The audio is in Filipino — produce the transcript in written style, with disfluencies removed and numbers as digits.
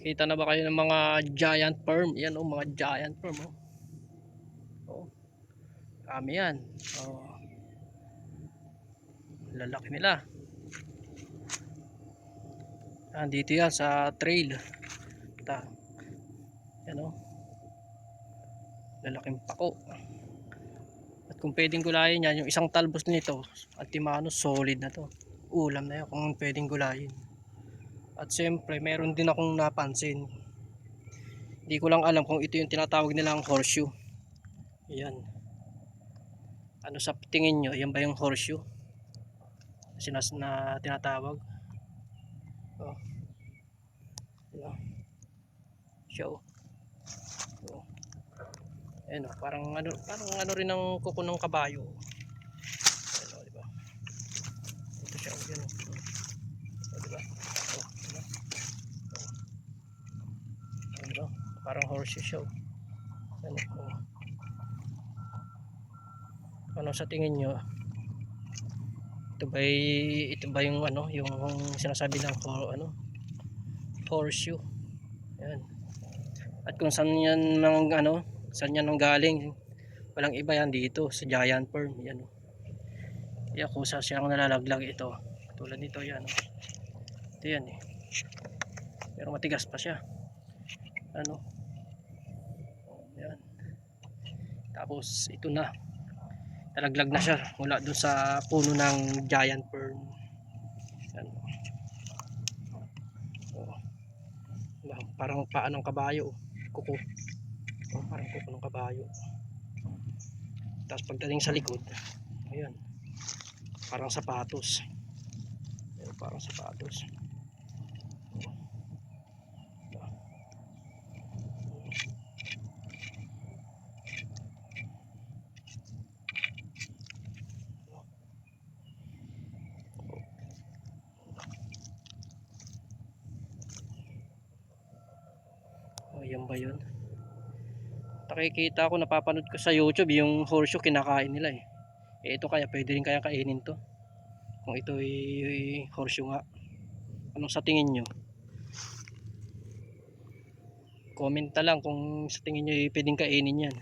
Kita na ba kayo ng mga giant perm? Yan oh, mga giant perm oh. Oh, kami yan. Oh, lalaki nila. Dito yan sa trail. Yan oh, lalaking pako. At kung pwedeng gulayin yan, yung isang talbos nito, Antimano, solid na to. Ulam na yan kung pwedeng gulayin. At siyempre, meron din akong napansin. Hindi ko lang alam kung ito yung tinatawag nilang horseshoe. Ayan. Ano sa tingin nyo? Yan ba yung horseshoe? Na tinatawag? Oh. Ayan. Show. Oh. Ayan oh, parang ano rin ang kuko ng kabayo. Ayan oh, diba? Ito siya, yun oh. Oh, diba? Oh, diba? Oh. Diba? Parang horseshoe show. Ayan oh. Ano sa tingin nyo? Ito ba yung ano, yung sinasabi ng horseshoe. Ayan. At kung saan yan saan yan galing? Walang iba yan dito sa giant perm. Yan oh. Yan kusa siyang nalalaglag ito. Tulad nito yan oh. Ito yan eh. Pero matigas pa siya. Ano? Yan. Tapos ito na. Nalaglag na siya mula dun sa puno ng giant perm. Yan. Oh. Parang paa ng kabayo, kuko. Oh, parang kuko ng kabayo. Tapos pagdating sa likod, ayan, parang sapatos. Ayan, parang sapatos. Oh, yan ba yun? Nakikita ko, napapanood ko sa YouTube yung horseshoe kinakain nila eh. Ito kaya pwede rin kaya kainin to kung ito ay horseshoe nga. Anong sa tingin nyo? Comment na lang kung sa tingin nyo pwedeng kainin yan.